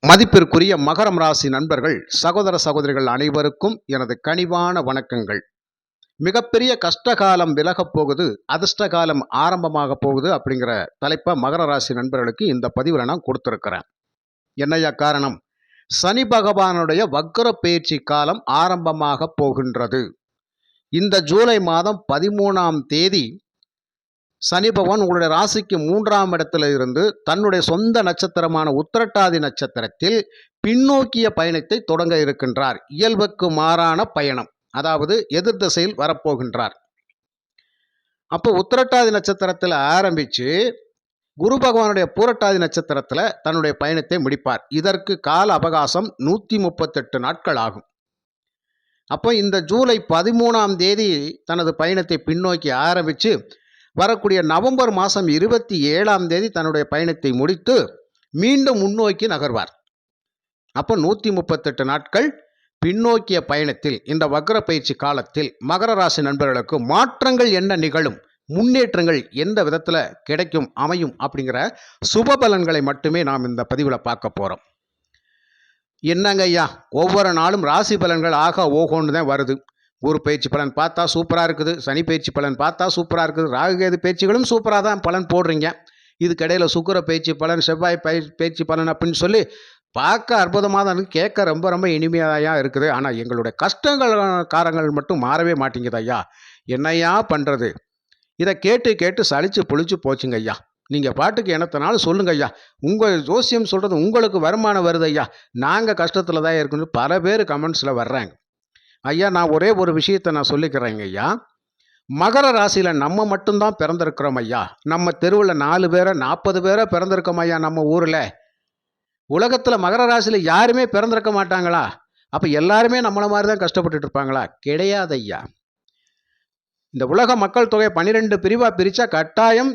மதிப்பிற்குரிய மகரம் ராசி நண்பர்கள், சகோதர சகோதரிகள் அனைவருக்கும் எனது கனிவான வணக்கங்கள். மிகப்பெரிய கஷ்டகாலம் விலகப் போகுது, அதிர்ஷ்ட காலம் ஆரம்பமாக போகுது அப்படிங்கிற தலைப்பை மகர ராசி நண்பர்களுக்கு இந்த பதிவில் நான் கொடுத்துருக்கிறேன். என்னையா காரணம்? சனி பகவானுடைய வக்ர பயிற்சி காலம் ஆரம்பமாக போகின்றது. இந்த ஜூலை மாதம் 13ஆம் தேதி சனி பகவான் உங்களுடைய ராசிக்கு 3ஆம் இடத்துல இருந்து தன்னுடைய சொந்த நட்சத்திரமான உத்திரட்டாதி நட்சத்திரத்தில் பின்னோக்கிய பயணத்தை தொடங்க இருக்கின்றார். இயல்புக்கு மாறான பயணம், அதாவது எதிர் திசையில் வரப்போகின்றார். அப்போ உத்திரட்டாதி நட்சத்திரத்தில் ஆரம்பித்து குரு பகவானுடைய பூரட்டாதி நட்சத்திரத்தில் தன்னுடைய பயணத்தை முடிப்பார். இதற்கு கால அவகாசம் 138 நாட்கள் ஆகும். அப்போ இந்த ஜூலை 13ஆம் தேதி தனது பயணத்தை பின்னோக்கி ஆரம்பித்து வரக்கூடிய நவம்பர் மாதம் 27ஆம் தேதி தன்னுடைய பயணத்தை முடித்து மீண்டும் முன்னோக்கி நகர்வார். அப்போ 138 நாட்கள் பின்னோக்கிய பயணத்தில் இந்த வக்ர பயிற்சி காலத்தில் மகர ராசி நண்பர்களுக்கு மாற்றங்கள் என்ன நிகழும், முன்னேற்றங்கள் எந்த விதத்தில் கிடைக்கும் அமையும் அப்படிங்கிற சுப பலன்களை மட்டுமே நாம் இந்த பதிவில் பார்க்க போகிறோம். என்னங்க ஐயா, ஒவ்வொரு நாளும் ராசி பலன்கள் ஆக ஓகோன்னு தான் வருது. குரு பயிற்சி பலன் பார்த்தா சூப்பராக இருக்குது, சனி பயிற்சி பலன் பார்த்தா சூப்பராக இருக்குது, ராகுகேது பயிற்சிகளும் சூப்பராக தான் பலன் போடுறீங்க. இதுக்கிடையில் சுக்கிர பயிற்சி பலன், செவ்வாய் பயிற்சி பலன் அப்படின்னு சொல்லி பார்க்க அற்புதமாக தான் இருக்குது, கேட்க ரொம்ப ரொம்ப இனிமையாக இருக்குது. ஆனால் எங்களுடைய கஷ்டங்கள் காரங்கள் மட்டும் மாறவே மாட்டேங்குது ஐயா. என்னையா பண்ணுறது? இதை கேட்டு கேட்டு சலிச்சு புளிச்சு போச்சுங்க ஐயா. நீங்கள் பாட்டுக்கு என்னத்தனாலும் சொல்லுங்க ஐயா. உங்கள் ஜோசியம் சொல்கிறது உங்களுக்கு வருமானம் வருது ஐயா, நாங்கள் கஷ்டத்தில் தான் இருக்குன்னு பல பேர் கமெண்ட்ஸில் வர்றாங்க. ஐயா, நான் ஒரே ஒரு விஷயத்தை நான் சொல்லிக்கிறேங்க ஐயா. மகர ராசியில் நம்ம மட்டும்தான் பிறந்திருக்கிறோம் ஐயா. நம்ம தெருவில் 4 பேரை 40 பேரை பிறந்திருக்கோம் ஐயா. நம்ம ஊரில் உலகத்தில் மகர ராசியில் யாருமே பிறந்திருக்க மாட்டாங்களா? அப்போ எல்லாருமே நம்மளை மாதிரி தான் கஷ்டப்பட்டுட்டு இருப்பாங்களா? கிடையாது ஐயா. இந்த உலக மக்கள் தொகை 12 பிரிவாக பிரித்தா கட்டாயம்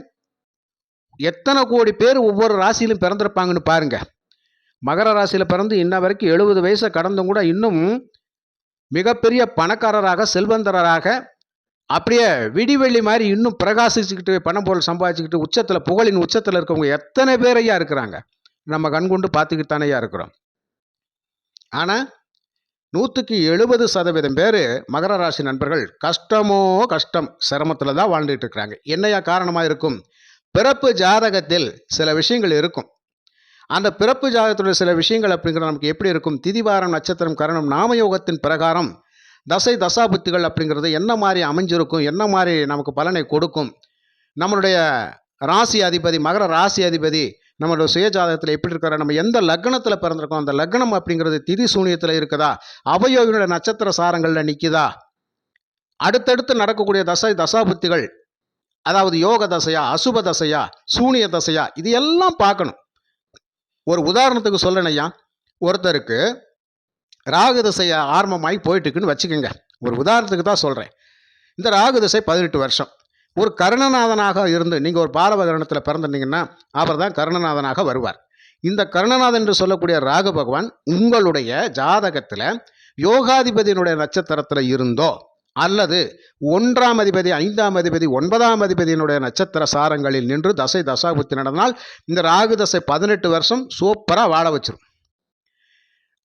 எத்தனை கோடி பேர் ஒவ்வொரு ராசியிலும் பிறந்திருப்பாங்கன்னு பாருங்க. மகர ராசியில் பிறந்து இன்ன வரைக்கும் 70 வயசை கடந்தும் கூட இன்னும் மிகப்பெரிய பணக்காரராக, செல்வந்தராக, அப்படியே விடிவெள்ளி மாதிரி இன்னும் பிரகாசிச்சுக்கிட்டு பணம் பொருள் சம்பாதிச்சுக்கிட்டு உச்சத்தில், புகழின் உச்சத்தில் இருக்கவங்க எத்தனை பேரையா இருக்கிறாங்க? நம்ம கண்கொண்டு பார்த்துக்கிட்டு தானேயா இருக்கிறோம். ஆனால் 170% பேர் மகர ராசி நண்பர்கள் கஷ்டமோ கஷ்டம், சிரமத்தில் தான் வாழ்ந்துட்டு இருக்கிறாங்க. என்னையா காரணமாக இருக்கும்? பிறப்பு ஜாதகத்தில் சில விஷயங்கள் இருக்கும். அந்த பிறப்பு ஜாதகத்துடைய சில விஷயங்கள் அப்படிங்கிறது நமக்கு எப்படி இருக்கும்? திதிவாரம், நட்சத்திரம், கரணம், நாமயோகத்தின் பிரகாரம் தசை தசாபுத்திகள் அப்படிங்கிறது என்ன மாதிரி அமைஞ்சிருக்கும், என்ன மாதிரி நமக்கு பலனை கொடுக்கும், நம்மளுடைய ராசி அதிபதி, மகர ராசி அதிபதி நம்மளுடைய சுய ஜாதகத்தில் எப்படி இருக்கிற, நம்ம எந்த லக்னத்தில் பிறந்திருக்கோம், அந்த லக்னம் அப்படிங்கிறது திதி சூனியத்தில் இருக்குதா, அவயோகினுடைய நட்சத்திர சாரங்களில் நிற்குதா, அடுத்தடுத்து நடக்கக்கூடிய தசை தசாபுத்திகள், அதாவது யோக தசையா, அசுப தசையா, சூனிய தசையா, இது எல்லாம் பார்க்கணும். ஒரு உதாரணத்துக்கு சொல்கிறேன் ஐயா. ஒருத்தருக்கு ராகு திசை ஆரம்பமாகி போயிட்டுருக்குன்னு வச்சுக்கோங்க. ஒரு உதாரணத்துக்கு தான் சொல்கிறேன். இந்த ராகு திசை 18 வருஷம். ஒரு கர்ணநாதனாக இருந்து நீங்கள் ஒரு பாலவகரணத்தில் பிறந்திருந்தீங்கன்னா அவர் தான் கர்ணநாதனாக வருவார். இந்த கர்ணநாதன் என்று சொல்லக்கூடிய ராகு பகவான் உங்களுடைய ஜாதகத்தில் யோகாதிபதியினுடைய நட்சத்திரத்தில் இருந்தோ அல்லது 1ஆம் அதிபதி, 5ஆம் அதிபதி, 9ஆம் அதிபதியினுடைய நட்சத்திர சாரங்களில் நின்று தசை தசாபுத்தி நடந்தால் இந்த ராகு தசை 18 வருஷம் சூப்பராக வாழ வச்சிரும்.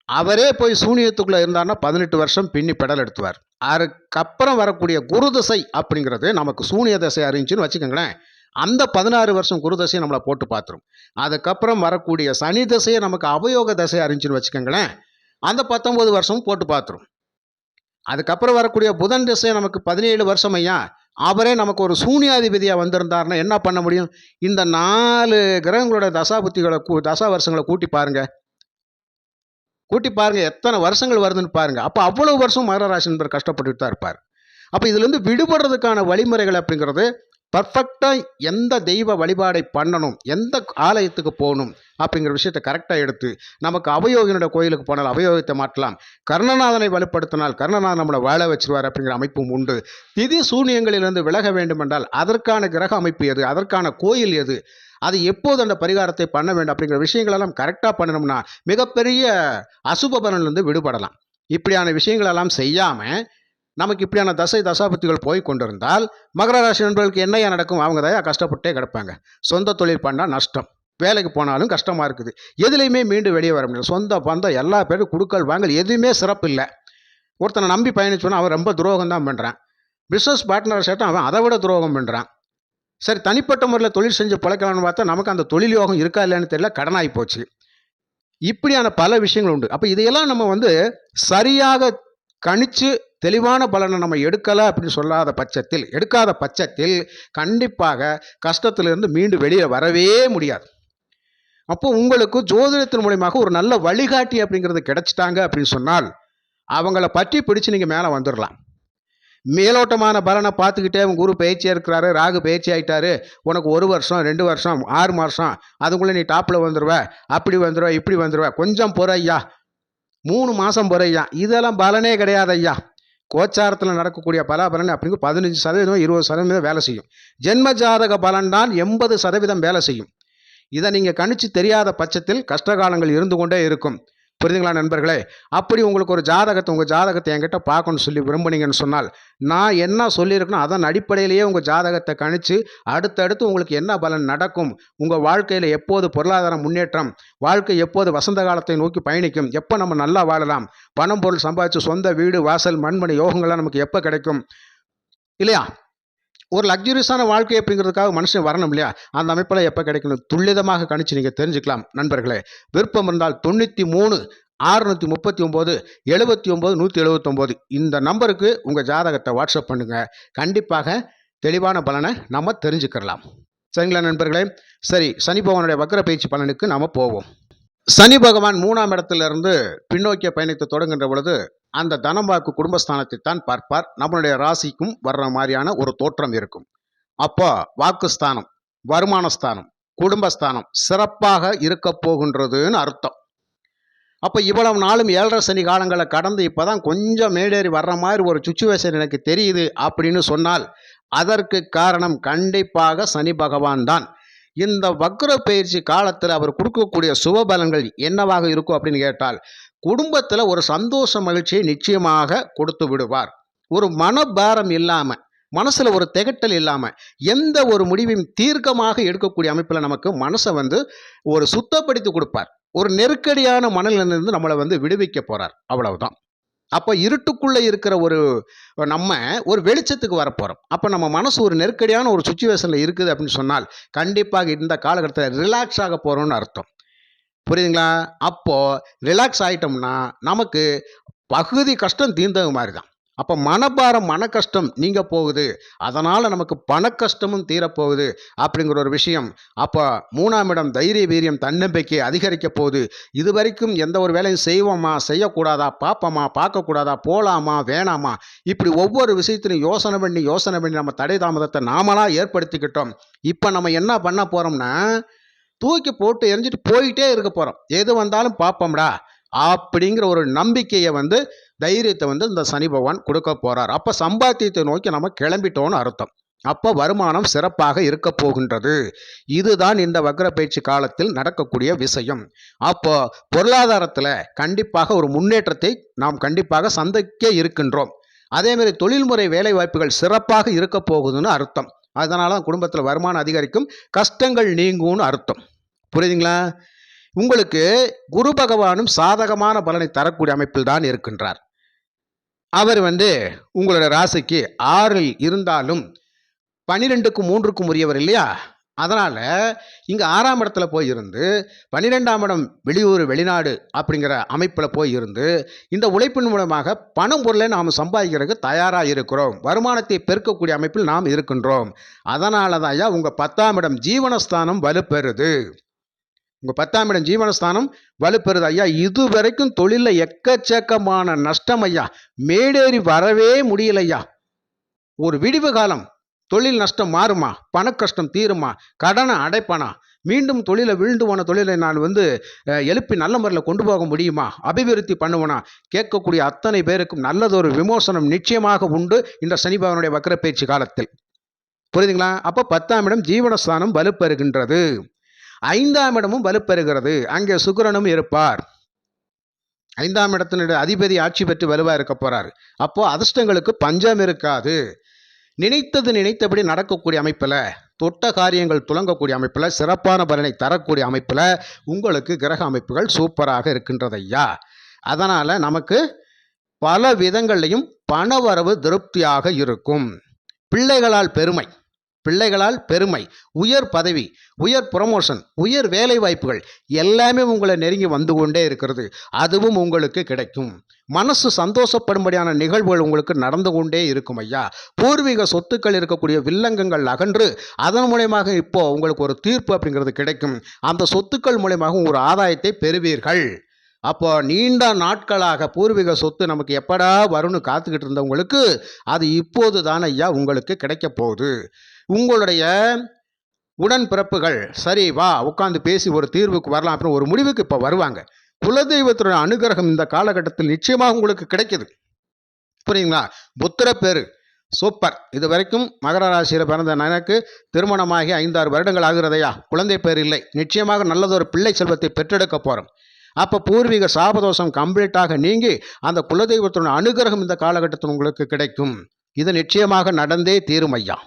அவரே போய் சூனியத்துக்குள்ளே இருந்தார்னா 18 வருஷம் பின்னி பெடல் எடுத்துவார். அதுக்கப்புறம் வரக்கூடிய குரு தசை அப்படிங்கிறது நமக்கு சூனிய தசை அறிஞ்சுன்னு வச்சுக்கோங்களேன். அந்த 16 வருஷம் குரு தசையை நம்மளை போட்டு பார்த்துரும். அதுக்கப்புறம் வரக்கூடிய சனி தசையை நமக்கு அவயோக தசை அறிஞ்சுன்னு வச்சுக்கோங்களேன். அந்த 19 வருஷமும் போட்டு பார்த்துரும். அதுக்கப்புறம் வரக்கூடிய புதன் திசை நமக்கு 17 வருஷம் ஐயா. அவரே நமக்கு ஒரு சூனியாதிபதியாக வந்திருந்தார்னா என்ன பண்ண முடியும்? இந்த 4 கிரகங்களோட தசாபுத்திகளை தசா வருஷங்களை கூட்டி பாருங்க, எத்தனை வருஷங்கள் வருதுன்னு பாருங்க. அப்போ அவ்வளவு வருஷம் மகர ராசி நண்பர் கஷ்டப்பட்டுட்டு தான் இருப்பார். அப்போ இதுலேருந்து விடுபடுறதுக்கான வழிமுறைகள் அப்படிங்கிறது பர்ஃபெக்டாக எந்த தெய்வ வழிபாடை பண்ணணும், எந்த ஆலயத்துக்கு போகணும் அப்படிங்கிற விஷயத்தை கரெக்டாக எடுத்து நமக்கு அவயோகினுடைய கோயிலுக்கு போனால் அவயோகத்தை மாற்றலாம், கர்ணநாதனை வலுப்படுத்தினால் கர்ணநாதன் நம்மளை வாழ வச்சிருவார் அப்படிங்கிற அமைப்பும் உண்டு. திதி சூனியங்களிலிருந்து விலக வேண்டும் என்றால் அதற்கான கிரக அமைப்பு எது, அதற்கான கோயில் எது, அது எப்போது அந்த பரிகாரத்தை பண்ண வேண்டும் அப்படிங்கிற விஷயங்களெல்லாம் கரெக்டாக பண்ணணும்னா மிகப்பெரிய அசுப பலனிலிருந்து விடுபடலாம். இப்படியான விஷயங்களெல்லாம் செய்யாமல் நமக்கு இப்படியான தசை தசாபுத்திகள் போய் கொண்டிருந்தால் மகர ராசி நண்பர்களுக்கு என்னையா நடக்கும்? அவங்க தான் கஷ்டப்பட்டே கிடப்பாங்க. சொந்த தொழில் பண்ணால் நஷ்டம், வேலைக்கு போனாலும் கஷ்டமாக இருக்குது. எதுலேயுமே மீண்டு வெளியே வர முடியல. சொந்த பந்தம் எல்லா பேரும் குடுக்கல் வாங்கல் எதுவுமே சிறப்பு இல்லை. ஒருத்தனை நம்பி பயணிச்சோன்னா அவன் ரொம்ப துரோகம் தான் பண்ணுறான். பிஸ்னஸ் பார்ட்னர் சேர்த்தா அவன் அதை விட துரோகம் பண்ணுறான். சரி, தனிப்பட்ட முறையில் தொழில் செஞ்சு பிழைக்கலாம்னு பார்த்தா நமக்கு அந்த தொழில் யோகம் இருக்கா இல்லைன்னு தெரியல, கடனாகி போச்சு. இப்படியான பல விஷயங்கள் உண்டு. அப்போ இதையெல்லாம் நம்ம சரியாக கணிச்சு தெளிவான பலனை நம்ம எடுக்கலை அப்படின்னு எடுக்காத பட்சத்தில் கண்டிப்பாக கஷ்டத்திலிருந்து மீண்டு வெளியே வரவே முடியாது. அப்போ உங்களுக்கு ஜோதிடத்தின் மூலியமாக ஒரு நல்ல வழிகாட்டி அப்படிங்கிறது கிடைச்சிட்டாங்க அப்படின்னு சொன்னால் அவங்கள பற்றி பிடிச்சு நீங்கள் மேலே வந்துடலாம். மேலோட்டமான பலனை பார்த்துக்கிட்டே உங்கள் குரு பயிற்சியாக இருக்கிறாரு, ராகு பயிற்சி ஆகிட்டாரு, உனக்கு 1 வருஷம் 2 வருஷம் 6 மாதம் அதுக்குள்ளே நீ டாப்பில் வந்துடுவ, அப்படி வந்துடுவ, இப்படி வந்துடுவ, கொஞ்சம் பொறு ஐயா, 3 மாதம் பொறு ஐயா, இதெல்லாம் பலனே கிடையாது ஐயா. கோச்சாரத்தில் நடக்கக்கூடிய பலாபலன் அப்படிங்கிற 15% 20% வேலை செய்யும். ஜென்ம ஜாதக பலன் தான் 80% வேலை செய்யும். இதை நீங்கள் கணிச்சு தெரியாத பட்சத்தில் கஷ்டகாலங்கள் இருந்து கொண்டே இருக்கும். புரியுதுங்களா நண்பர்களே? அப்படி உங்களுக்கு ஒரு உங்கள் ஜாதகத்தை என்கிட்ட பார்க்கணும்னு சொல்லி விரும்புனீங்கன்னு சொன்னால் நான் என்ன சொல்லியிருக்கணும் அதன் அடிப்படையிலேயே உங்கள் ஜாதகத்தை கணிச்சு அடுத்தடுத்து உங்களுக்கு என்ன பலன் நடக்கும், உங்கள் வாழ்க்கையில் எப்போது பொருளாதார முன்னேற்றம், வாழ்க்கை எப்போது வசந்த காலத்தை நோக்கி பயணிக்கும், எப்போ நம்ம நல்லா வாழலாம், பணம் பொருள் சம்பாதிச்சு சொந்த வீடு வாசல் மண்மனை யோகங்கள்லாம் நமக்கு எப்போ கிடைக்கும் இல்லையா, ஒரு லக்ஸுரியஸான வாழ்க்கை அப்படிங்கிறதுக்காக மனுஷன் வரணும் இல்லையா, அந்த அமைப்பில் எப்போ கிடைக்கணும் துல்லிதமாக கணிச்சு நீங்கள் தெரிஞ்சுக்கலாம் நண்பர்களே. விருப்பம் இருந்தால் 93 639 79 179 இந்த நம்பருக்கு உங்கள் ஜாதகத்தை வாட்ஸ்அப் பண்ணுங்கள். கண்டிப்பாக தெளிவான பலனை நம்ம தெரிஞ்சுக்கலாம். சரிங்களா நண்பர்களே? சரி, சனி பகவானுடைய வக்ர பயிற்சி பலனுக்கு நாம் போவோம். சனி பகவான் 3ஆம் இடத்திலிருந்து பின்னோக்கிய பயணத்தை தொடங்குகின்ற பொழுது அந்த தனவாக்கு குடும்பஸ்தானத்தை தான் பார்ப்பார். நம்மளுடைய ராசிக்கும் வர்ற மாதிரியான ஒரு தோற்றம் இருக்கும். அப்போ வாக்குஸ்தானம், வருமானஸ்தானம், குடும்பஸ்தானம் சிறப்பாக இருக்க போகின்றதுன்னு அர்த்தம். அப்போ இவ்வளவு நாளும் 7.5 சனி காலங்களை கடந்து இப்போதான் கொஞ்சம் மேடேறி வர்ற மாதிரி ஒரு சுச்சுவேஷன் எனக்கு தெரியுது அப்படின்னு சொன்னால் அதற்கு காரணம் கண்டிப்பாக சனி பகவான் தான். இந்த வக்ர பயிற்சி காலத்தில் அவர் கொடுக்கக்கூடிய சுபபலன்கள் என்னவாக இருக்கும் அப்படின்னு கேட்டால் குடும்பத்தில் ஒரு சந்தோஷ மகிழ்ச்சியை நிச்சயமாக கொடுத்து விடுவார். ஒரு மனபாரம் இல்லாமல், மனசில் ஒரு திகட்டல் இல்லாமல் எந்த ஒரு முடிவையும் தீர்க்கமாக எடுக்கக்கூடிய அமைப்பில் நமக்கு மனசை ஒரு சுத்தப்படுத்தி கொடுப்பார். ஒரு நெருக்கடியான மனநிலையிலிருந்து நம்மளை விடுவிக்க போகிறார். அவ்வளவுதான். அப்போ இருட்டுக்குள்ளே இருக்கிற நம்ம ஒரு வெளிச்சத்துக்கு வரப்போகிறோம். அப்போ நம்ம மனசு ஒரு நெருக்கடியான ஒரு சுச்சுவேஷனில் இருக்குது அப்படின்னு சொன்னால் கண்டிப்பாக இந்த காலகட்டத்தில் ரிலாக்ஸ் ஆக போகிறோம்னு அர்த்தம். புரியுதுங்களா? அப்போது ரிலாக்ஸ் ஆகிட்டோம்னா நமக்கு பகுதி கஷ்டம் தீர்ந்தது மாதிரி தான். அப்போ மனபாரம் மன கஷ்டம் நீங்க போகுது, அதனால் நமக்கு பண கஷ்டமும் தீரப்போகுது அப்படிங்கிற ஒரு விஷயம். அப்போ 3ஆம் இடம் தைரிய வீரியம் தன்னம்பிக்கை அதிகரிக்க போகுது. இது வரைக்கும் எந்த ஒரு வேலையும் செய்வோமா செய்யக்கூடாதா, பார்ப்போமா பார்க்கக்கூடாதா, போகலாமா வேணாமா, இப்படி ஒவ்வொரு விஷயத்திலும் யோசனை பண்ணி நம்ம தடை தாமதத்தை நாமளாக ஏற்படுத்திக்கிட்டோம். இப்போ நம்ம என்ன பண்ண போகிறோம்னா தூக்கி போட்டு எரிஞ்சிட்டு போயிட்டே இருக்க போகிறோம். எது வந்தாலும் பார்ப்போம்டா அப்படிங்கிற ஒரு நம்பிக்கையை தைரியத்தை இந்த சனி பகவான் கொடுக்க போகிறார். அப்போ சம்பாத்தியத்தை நோக்கி நம்ம கிளம்பிட்டோன்னு அர்த்தம். அப்போ வருமானம் சிறப்பாக இருக்க போகின்றது. இதுதான் இந்த வக்ர பயிற்சி காலத்தில் நடக்கக்கூடிய விஷயம். அப்போ பொருளாதாரத்தில் கண்டிப்பாக ஒரு முன்னேற்றத்தை நாம் கண்டிப்பாக சந்திக்க இருக்கின்றோம். அதேமாதிரி தொழில்முறை வேலை வாய்ப்புகள் சிறப்பாக இருக்க போகுதுன்னு அர்த்தம். அதனால தான் குடும்பத்தில் வருமானம் அதிகரிக்கும், கஷ்டங்கள் நீங்கும்னு அர்த்தம். புரியுதுங்களா? உங்களுக்கு குரு பகவானும் சாதகமான பலனை தரக்கூடிய அமைப்பில் தான் இருக்கின்றார். அவர் உங்களுடைய ராசிக்கு 6இல் இருந்தாலும் 12க்கும் 3க்கும் உரியவர் இல்லையா? அதனால் இங்கே 6ஆம் இடத்துல போய் இருந்து 12ஆம் இடம் வெளியூர் வெளிநாடு அப்படிங்கிற அமைப்பில் போய் இருந்து இந்த உழைப்பின் மூலமாக பணம் பொருளை நாம் சம்பாதிக்கிறதுக்கு தயாராக இருக்கிறோம். வருமானத்தை பெருக்கக்கூடிய அமைப்பில் நாம் இருக்கின்றோம். அதனால தான் ஐயா உங்கள் 10ஆம் இடம் ஜீவனஸ்தானம் வலுப்பெறுது. உங்கள் 10ஆம் இடம் ஜீவனஸ்தானம் வலுப்பெறுது ஐயா. இதுவரைக்கும் தொழிலில் எக்கச்சக்கமான நஷ்டம் ஐயா, மேடேறி வரவே முடியலையா. ஒரு விடிவு காலம் தொழில் நஷ்டம் மாறுமா, பண கஷ்டம் தீருமா, கடனை அடைப்பானா, மீண்டும் தொழிலை விழுந்து போன தொழிலை நான் எழுப்பி நல்ல முறையில் கொண்டு போக முடியுமா, அபிவிருத்தி பண்ணுவனா, கேட்கக்கூடிய அத்தனை பேருக்கும் நல்லதொரு விமோசனம் நிச்சயமாக உண்டு இந்த சனி பகவானுடைய வக்ர பயிற்சி காலத்தில். புரியுதுங்களா? அப்போ 10ஆம் இடம் ஜீவனஸ்தானம் வலுப்பெறுகின்றது. 5ஆம் இடமும் வலுப்பெறுகிறது. அங்கே சுக்கிரனும் இருப்பார். 5ஆம் இடத்தினுடைய அதிபதி ஆட்சி பெற்று வலுவாக இருக்க போறார். அப்போ அதிர்ஷ்டங்களுக்கு பஞ்சம் இருக்காது. நினைத்தபடி நடக்கக்கூடிய அமைப்பில் தொட்ட காரியங்கள் துலங்கக்கூடிய அமைப்பில் சிறப்பான பலனை தரக்கூடிய அமைப்பில் உங்களுக்கு கிரக அமைப்புகள் சூப்பராக இருக்கின்றது ஐயா. அதனால் நமக்கு பல விதங்களையும் பணவரவு திருப்தியாக இருக்கும். பிள்ளைகளால் பெருமை, உயர் பதவி, உயர் ப்ரமோஷன், உயர் வேலை வாய்ப்புகள் எல்லாமே உங்களை நெருங்கி வந்து கொண்டே இருக்கிறது. அதுவும் உங்களுக்கு கிடைக்கும். மனசு சந்தோஷப்படும்படியான நிகழ்வுகள் உங்களுக்கு நடந்து கொண்டே இருக்கும் ஐயா. பூர்வீக சொத்துக்கள் இருக்கக்கூடிய வில்லங்கங்கள் அகன்று அதன் மூலயமாக இப்போ உங்களுக்கு ஒரு தீர்ப்பு அப்படிங்கிறது கிடைக்கும். அந்த சொத்துக்கள் மூலயமாக ஒரு ஆதாயத்தை பெறுவீர்கள். அப்போ நீண்ட நாட்களாக பூர்வீக சொத்து நமக்கு எப்படா வரும்னு காத்துக்கிட்டு இருந்தவங்களுக்கு அது இப்போது தான் ஐயா உங்களுக்கு கிடைக்க போகுது. உங்களுடைய உடன்பிறப்புகள் சரி வா உட்காந்து பேசி ஒரு தீர்வுக்கு வரலாம் அப்படின்னு ஒரு முடிவுக்கு இப்போ வருவாங்க. குலதெய்வத்துடைய அனுகிரகம் இந்த காலகட்டத்தில் நிச்சயமாக உங்களுக்கு கிடைக்குது. புரியுங்களா? புத்திர பேரு சூப்பர். இது வரைக்கும் மகர ராசியில் பிறந்த எனக்கு திருமணமாகி 5-6 வருடங்கள் ஆகிறதையா, குழந்தை பேர் இல்லை. நிச்சயமாக நல்லதொரு பிள்ளை செல்வத்தை பெற்றெடுக்க போகிறோம். அப்போ பூர்வீக சாபதோஷம் கம்ப்ளீட்டாக நீங்கி அந்த குலதெய்வத்தினுடைய அனுகிரகம் இந்த காலகட்டத்தில் உங்களுக்கு கிடைக்கும். இது நிச்சயமாக நடந்தே தீரும் ஐயா.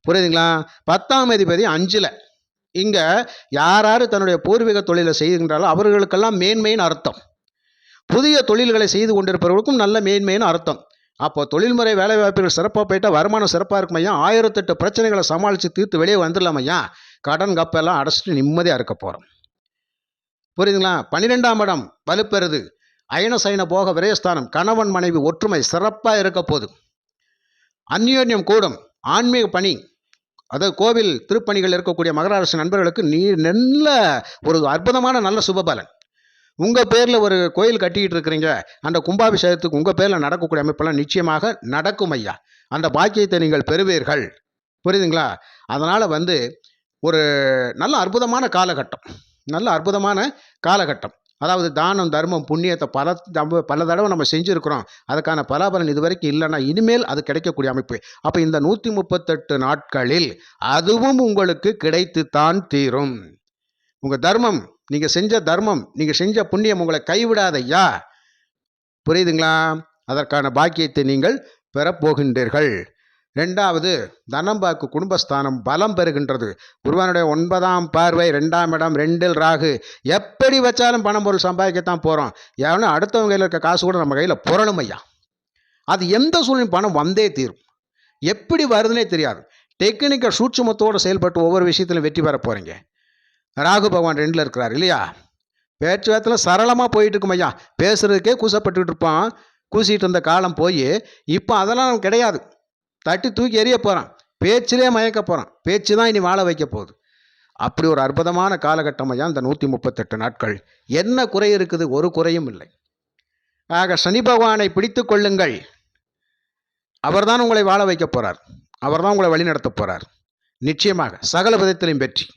புரியுதுங்களா? 10ஆம் அதிபதி 5ல். இங்கே யார் தன்னுடைய பூர்வீக தொழிலை செய்கின்றாலும் அவர்களுக்கெல்லாம் மேன்மையின் அர்த்தம். புதிய தொழில்களை செய்து கொண்டிருப்பவர்களுக்கும் நல்ல மேன்மையின் அர்த்தம். அப்போ தொழில்முறை வேலைவாய்ப்புகள் சிறப்பாக போயிட்டால் வருமானம் சிறப்பாக இருக்கும் ஐயா. 1008 பிரச்சனைகளை சமாளித்து தீர்த்து வெளியே வந்துடலாம் ஐயா. கடன் கப்பெல்லாம் அடைச்சிட்டு நிம்மதியாக இருக்க போகிறோம். புரியுதுங்களா? 12ஆம் இடம் வலுப்பெறுது. அயன சயன போக விரயஸ்தானம். கணவன் மனைவி ஒற்றுமை சிறப்பாக இருக்க போகுது. அந்யோன்யம் கூடும். ஆன்மீக பணி, அதாவது கோவில் திருப்பணிகள் இருக்கக்கூடிய மகர ராசி நண்பர்களுக்கு நல்ல ஒரு அற்புதமான நல்ல சுபபலன். உங்கள் பேரில் ஒரு கோயில் கட்டிக்கிட்டு இருக்கிறீங்க, அந்த கும்பாபிஷேகத்துக்கு உங்கள் பேரில் நடக்கக்கூடிய அமைப்பெல்லாம் நிச்சயமாக நடக்கும் ஐயா. அந்த பாக்கியத்தை நீங்கள் பெறுவீர்கள். புரியுதுங்களா? அதனால் ஒரு நல்ல அற்புதமான காலகட்டம். அதாவது தானம் தர்மம் புண்ணியத்தை பல தடவை நம்ம செஞ்சுருக்கிறோம். அதுக்கான பலாபலன் இது வரைக்கும் இல்லைன்னா இனிமேல் அது கிடைக்கக்கூடிய அமைப்பு. அப்போ இந்த 138 நாட்களில் அதுவும் உங்களுக்கு கிடைத்துத்தான் தீரும். உங்கள் தர்மம், நீங்கள் செஞ்ச புண்ணியம் உங்களை கைவிடாதையா. புரியுதுங்களா? அதற்கான பாக்கியத்தை நீங்கள் பெறப்போகின்றீர்கள். 2வது தனம்பாக்கு குடும்பஸ்தானம் பலம் பெறுகின்றது. குருவனுடைய 9ஆம் பார்வை 2ஆம் இடம் 2ல் ராகு. எப்படி வச்சாலும் பணம் பொருள் சம்பாதிக்கத்தான் போகிறோம். ஏன்னா அடுத்தவங்க கையில் இருக்க காசு கூட நம்ம கையில் புரணும் ஐயா. அது எந்த சூழ்நிலை பணம் வந்தே தீரும். எப்படி வருதுன்னே தெரியாது. டெக்னிக்கல் சூட்சுமத்தோடு செயல்பட்டு ஒவ்வொரு விஷயத்திலும் வெற்றி பெற போகிறீங்க. ராகு பகவான் 2ல் இருக்கிறார் இல்லையா? பேச்சுவார்த்தையில் சரளமாக போயிட்டு இருக்கும் ஐயா. பேசுறதுக்கே கூசப்பட்டுக்கிட்டு இருப்பான். கூசிகிட்டு இருந்த காலம் போய் இப்போ அதெல்லாம் கிடையாது. தட்டி தூக்கி எறிய போகிறான். பேச்சிலே மயக்க போகிறான். பேச்சு தான் இனி வாழ வைக்க போகுது. அப்படி ஒரு அற்புதமான காலகட்டம் ஐயா இந்த 138 நாட்கள். என்ன குறை இருக்குது? ஒரு குறையும் இல்லை. ஆக சனி பகவானை பிடித்து கொள்ளுங்கள். அவர்தான் உங்களை வாழ வைக்க போகிறார். அவர்தான் உங்களை வழிநடத்த போகிறார். நிச்சயமாக சகல விதத்திலையும் வெற்றி,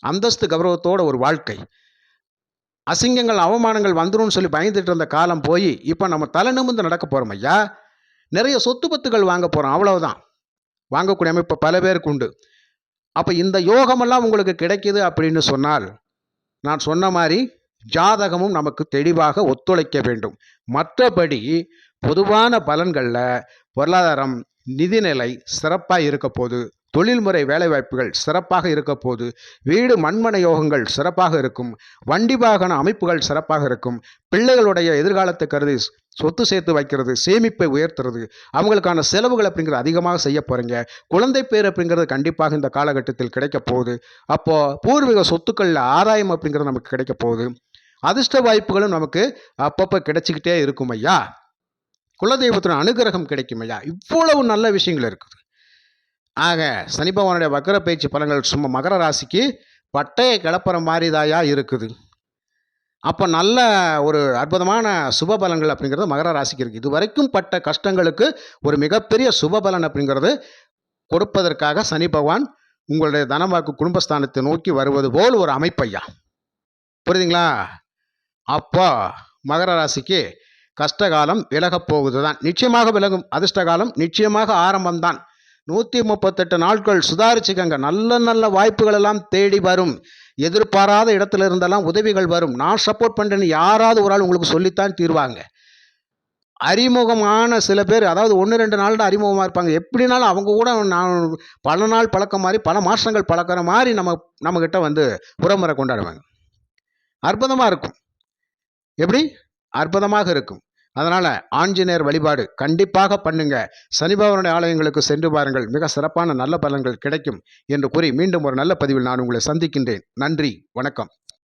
அந்தஸ்து கௌரவத்தோட ஒரு வாழ்க்கை. அசிங்கங்கள் அவமானங்கள் வந்துடும் சொல்லி பயந்துட்டு இருந்த காலம் போய் இப்போ நம்ம தலை நிமிர்ந்து நடக்க போகிறோம் ஐயா. நிறைய சொத்து பத்துகள் வாங்க போகிறோம். அவ்வளவுதான். வாங்கக்கூடிய அமைப்பு பல பேருக்கு உண்டு. அப்போ இந்த யோகமெல்லாம் உங்களுக்கு கிடைக்குது அப்படின்னு சொன்னால் நான் சொன்ன மாதிரி ஜாதகமும் நமக்கு தெளிவாக ஒத்துழைக்க வேண்டும். மற்றபடி பொதுவான பலன்களில் பொருளாதாரம், நிதிநிலை சிறப்பாக இருக்க போது, தொழில்முறை வேலைவாய்ப்புகள் சிறப்பாக இருக்க போது, வீடு மண்மனை யோகங்கள் சிறப்பாக இருக்கும், வண்டி வாகன அமைப்புகள் சிறப்பாக இருக்கும், பிள்ளைகளுடைய எதிர்காலத்தை கருதி சொத்து சேர்த்து வைக்கிறது, சேமிப்பை உயர்த்துறது, அவங்களுக்கான செலவுகள் அப்படிங்கிறது அதிகமாக செய்ய போகிறீங்க. குழந்தை பேர் அப்படிங்கிறது கண்டிப்பாக இந்த காலகட்டத்தில் கிடைக்க போகுது. அப்போது பூர்வீக சொத்துக்களில் ஆதாயம் அப்படிங்கிறது நமக்கு கிடைக்க போகுது. அதிர்ஷ்ட வாய்ப்புகளும் நமக்கு அப்பப்போ கிடைச்சிக்கிட்டே இருக்கும் ஐயா. குலதெய்வத்தின் அனுகிரகம் கிடைக்கும் ஐயா. இவ்வளவு நல்ல விஷயங்கள் இருக்குது. ஆக சனி பகவானுடைய வக்கர பயிற்சி பலன்கள் சும்மா மகர ராசிக்கு பட்டையை கிளப்புற மாதிரிதாயா இருக்குது. அப்போ நல்ல ஒரு அற்புதமான சுபபலன்கள் அப்படிங்கிறது மகர ராசிக்கு இருக்குது. இது வரைக்கும் பட்ட கஷ்டங்களுக்கு ஒரு மிகப்பெரிய சுபபலன் அப்படிங்கிறது கொடுப்பதற்காக சனி பகவான் உங்களுடைய தனவாக்கு குடும்பஸ்தானத்தை நோக்கி வருவது போல் ஒரு அமைப்பையா. புரியுதுங்களா? அப்போ மகர ராசிக்கு கஷ்டகாலம் விலகப் போகுது தான். நிச்சயமாக விலகும். அதிர்ஷ்டகாலம் நிச்சயமாக ஆரம்பம்தான். 138 நாட்கள் சுதாரிச்சுக்கங்க. நல்ல நல்ல வாய்ப்புகள் எல்லாம் தேடி வரும். எதிர்பாராத இடத்துல இருந்தெல்லாம் உதவிகள் வரும். நான் சப்போர்ட் பண்ணுறேன்னு யாராவது ஒரு ஆள் உங்களுக்கு சொல்லித்தான் தீர்வாங்க. அறிமுகமான சில பேர், அதாவது 1, 2 நாள் தான் அறிமுகமா இருப்பாங்க. எப்படினாலும் அவங்க கூட நான் பல நாள் பழக்கம் மாரி, பல மாசங்கள் பழகுற மாரி நம்மகிட்ட வந்து உறவுமுறை கொண்டாடுவாங்க. அற்புதமா இருக்கும். எப்படி? அற்புதமாக இருக்கும். அதனால ஆஞ்சநேயர் வழிபாடு கண்டிப்பாக பண்ணுங்க. சனி பகவானுடைய ஆலயங்களுக்கு சென்று பாருங்கள். மிக சிறப்பான நல்ல பலன்கள் கிடைக்கும் என்று கூறி மீண்டும் ஒரு நல்ல பதிவில் நான் உங்களை சந்திக்கின்றேன். நன்றி, வணக்கம்.